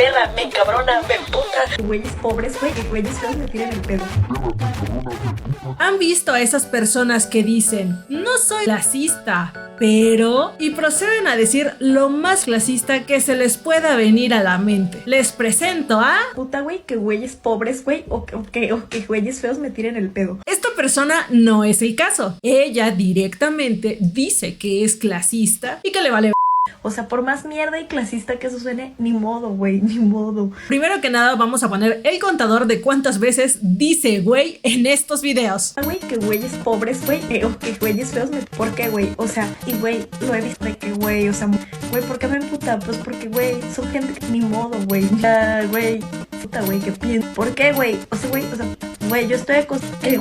emperra, me encabrona, me emputa. Güeyes pobres, güeyes feos me tiran el pedo. ¿Han visto a esas personas que dicen, no soy clasista, pero... y proceden a decir lo más clasista que se les pueda venir a la mente? Les presento a... Puta, güey, que güeyes pobres, güey, o que güeyes feos me tiren el pedo. Esta persona no es el caso. Ella directamente dice que es clasista y que le vale. O sea, por más mierda y clasista que eso suene, ni modo, güey, ni modo. Primero que nada vamos a poner el contador de cuántas veces dice güey en estos videos. Güey, que güeyes pobres, güey, o que güeyes feos me... ¿Por qué, güey? O sea, y güey, lo he visto de que, güey, o sea, güey, ¿por qué me emputa? Pues porque, güey, son gente que ni modo, güey. Ya, güey, puta, güey, ¿qué piensas? ¿Por qué, güey? O sea, güey, yo estoy acostumbrada,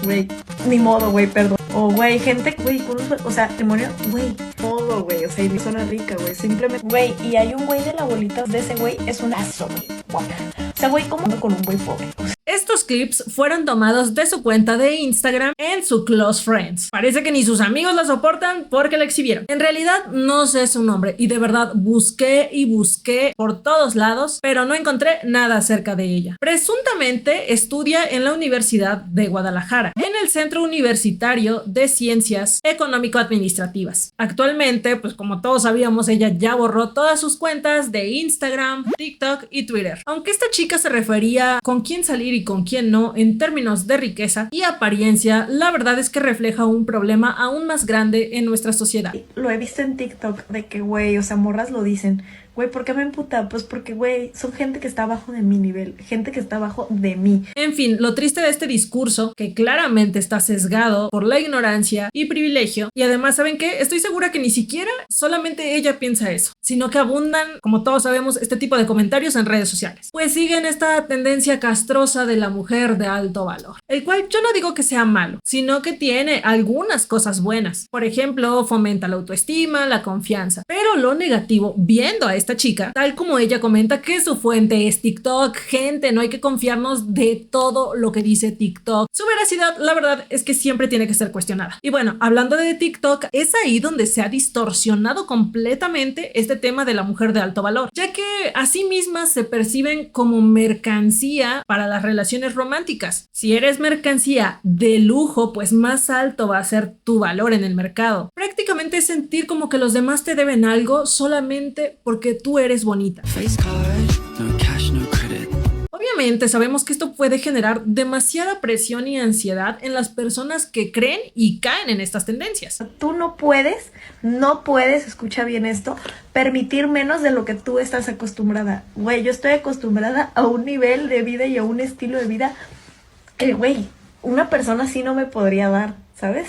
güey, ni modo, güey, perdón. O, güey, gente, güey, con un... O sea, demonio, güey, todo, güey, o sea, y mi zona rica, güey, simplemente... Güey, y hay un güey de la bolita de ese güey, es un aso, güey, guapa. O sea, güey, ¿cómo ando con un güey pobre? O sea, estos clips fueron tomados de su cuenta de Instagram en su Close Friends. Parece que ni sus amigos la soportan porque la exhibieron. En realidad no sé su nombre y de verdad busqué y busqué por todos lados, pero no encontré nada acerca de ella. Presuntamente estudia en la Universidad de Guadalajara, en el Centro Universitario de Ciencias Económico-Administrativas. Actualmente, pues como todos sabíamos, ella ya borró todas sus cuentas de Instagram, TikTok y Twitter. Aunque esta chica se refería con quién salir y con quién no en términos de riqueza y apariencia, la verdad es que refleja un problema aún más grande en nuestra sociedad. lo he visto en TikTok de que, güey, o sea, morras lo dicen. Güey, ¿por qué me emputa? Pues porque, güey, son gente que está abajo de mi nivel, gente que está abajo de mí. En fin, lo triste de este discurso, que claramente está sesgado por la ignorancia y privilegio, y además, ¿saben qué? Estoy segura que ni siquiera solamente ella piensa eso, sino que abundan, como todos sabemos, este tipo de comentarios en redes sociales. Pues siguen esta tendencia castrosa de la mujer de alto valor, el cual yo no digo que sea malo, sino que tiene algunas cosas buenas. Por ejemplo, fomenta la autoestima, la confianza, pero lo negativo, viendo a esta chica, tal como ella comenta que su fuente es TikTok, gente, no hay que confiarnos de todo lo que dice TikTok. Su veracidad, la verdad, es que siempre tiene que ser cuestionada. Y bueno, hablando de TikTok, es ahí donde se ha distorsionado completamente este tema de la mujer de alto valor, ya que a sí mismas se perciben como mercancía para las relaciones románticas. Si eres mercancía de lujo, pues más alto va a ser tu valor en el mercado. Prácticamente es sentir como que los demás te deben algo solamente porque tú eres bonita. Obviamente sabemos que esto puede generar demasiada presión y ansiedad en las personas que creen y caen en estas tendencias. Tú no puedes, escucha bien esto, permitir menos de lo que tú estás acostumbrada. Güey, yo estoy acostumbrada a un nivel de vida y a un estilo de vida que, güey, una persona así no me podría dar, ¿sabes?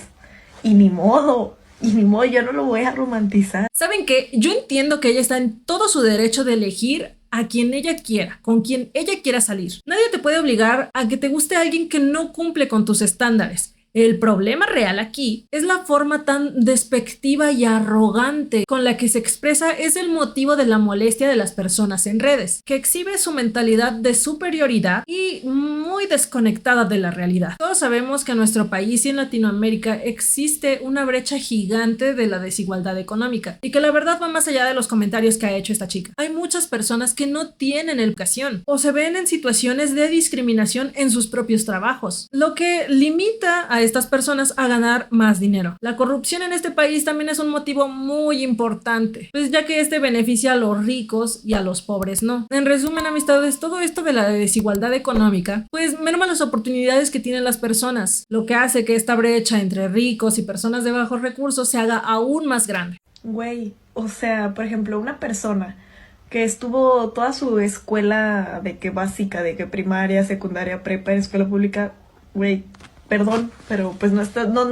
Y ni modo, yo no lo voy a romantizar. ¿Saben qué? Yo entiendo que ella está en todo su derecho de elegir a quien ella quiera, con quien ella quiera salir. Nadie te puede obligar a que te guste alguien que no cumple con tus estándares. El problema real aquí es la forma tan despectiva y arrogante con la que se expresa. Es el motivo de la molestia de las personas en redes, que exhibe su mentalidad de superioridad y muy desconectada de la realidad. Todos sabemos que en nuestro país y en Latinoamérica existe una brecha gigante de la desigualdad económica y que la verdad va más allá de los comentarios que ha hecho esta chica. Hay muchas personas que no tienen educación o se ven en situaciones de discriminación en sus propios trabajos, lo que limita a estas personas a ganar más dinero. La corrupción en este país también es un motivo muy importante, pues ya que este beneficia a los ricos y a los pobres no. En resumen, amistades, todo esto de la desigualdad económica pues merma las oportunidades que tienen las personas, lo que hace que esta brecha entre ricos y personas de bajos recursos se haga aún más grande. Güey, o sea, por ejemplo, una persona que estuvo toda su escuela de que básica, de que primaria, secundaria, prepa, en escuela pública, güey, perdón, pero pues no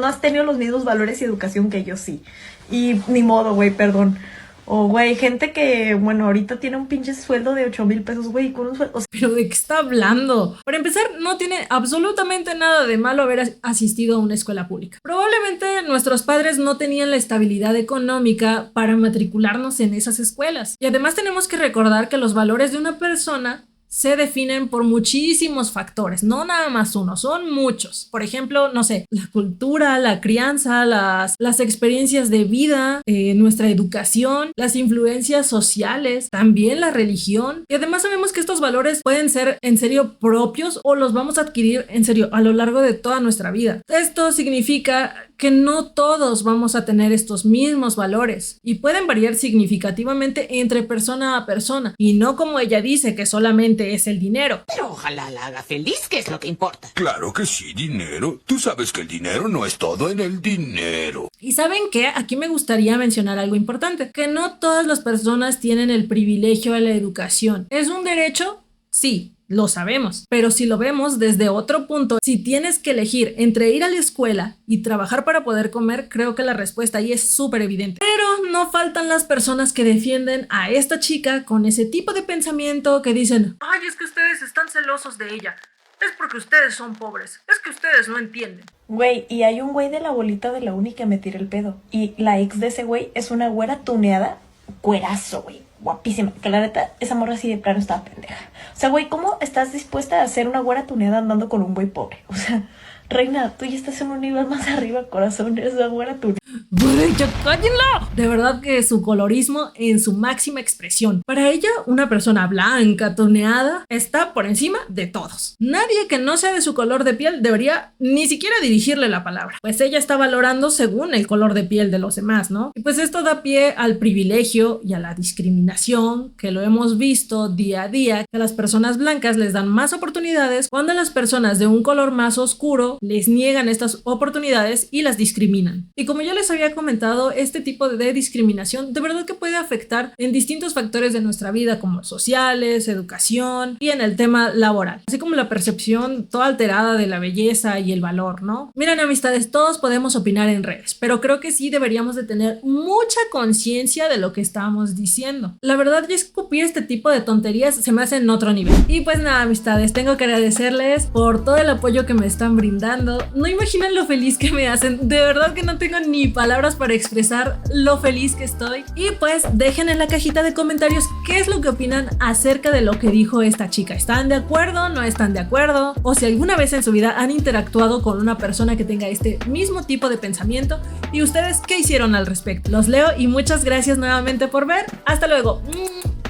has tenido los mismos valores y educación que yo sí. Y ni modo, güey, perdón. O, güey, gente que, bueno, ahorita tiene un pinche sueldo de 8,000 pesos, güey, con un sueldo... O sea, ¿pero de qué está hablando? Para empezar, no tiene absolutamente nada de malo haber asistido a una escuela pública. Probablemente nuestros padres no tenían la estabilidad económica para matricularnos en esas escuelas. Y además tenemos que recordar que los valores de una persona se definen por muchísimos factores, no nada más uno, son muchos. Por ejemplo, no sé, la cultura, la crianza, las experiencias de vida, nuestra educación, las influencias sociales, también la religión. Y además sabemos que estos valores pueden ser en serio propios o los vamos a adquirir en serio a lo largo de toda nuestra vida. Esto significa que no todos vamos a tener estos mismos valores y pueden variar significativamente entre persona a persona y no como ella dice que solamente es el dinero. Pero ojalá la haga feliz, que es lo que importa. Claro que sí, dinero. Tú sabes que el dinero no es todo en el dinero. Y ¿saben qué? Aquí me gustaría mencionar algo importante, que no todas las personas tienen el privilegio de la educación. ¿Es un derecho? Sí. Lo sabemos, pero si lo vemos desde otro punto, si tienes que elegir entre ir a la escuela y trabajar para poder comer, creo que la respuesta ahí es súper evidente. Pero no faltan las personas que defienden a esta chica con ese tipo de pensamiento que dicen: ay, es que ustedes están celosos de ella, es porque ustedes son pobres, es que ustedes no entienden. Güey, y hay un güey de la bolita de la uni que me tira el pedo. Y la ex de ese güey es una güera tuneada, güerazo, güey. Guapísima, que la neta, esa morra así de plano estaba pendeja. O sea, güey, ¿cómo estás dispuesta a ser una güera tuneada andando con un güey pobre? O sea, reina, tú ya estás en un nivel más arriba, corazón, eres una güera tuneada. ¡Güey, ya cállenla! De verdad que su colorismo en su máxima expresión. Para ella, una persona blanca, tuneada, está por encima de todos. Nadie que no sea de su color de piel debería ni siquiera dirigirle la palabra, pues ella está valorando según el color de piel de los demás, ¿no? Y pues esto da pie al privilegio y a la discriminación, que lo hemos visto día a día, que a las personas blancas les dan más oportunidades cuando a las personas de un color más oscuro les niegan estas oportunidades y las discriminan. Y como ya les había comentado, este tipo de discriminación de verdad que puede afectar en distintos factores de nuestra vida, como sociales, educación y en el tema laboral, así como la percepción toda alterada de la belleza y el valor, ¿no? Miren, amistades, todos podemos opinar en redes, pero creo que sí deberíamos de tener mucha conciencia de lo que estamos diciendo. La verdad, ya escupir este tipo de tonterías se me hace en otro nivel. Y pues nada, amistades, tengo que agradecerles por todo el apoyo que me están brindando. No imaginan lo feliz que me hacen, de verdad que no tengo ni palabras para expresar lo feliz que estoy. Y pues dejen en la cajita de comentarios qué es lo que opinan acerca de lo que dijo esta chica. ¿Están de acuerdo? ¿No están de acuerdo? O si alguna vez en su vida han interactuado con una persona que tenga este mismo tipo de pensamiento y ustedes qué hicieron al respecto. Los leo y muchas gracias nuevamente por ver. Hasta luego.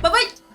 Bye bye.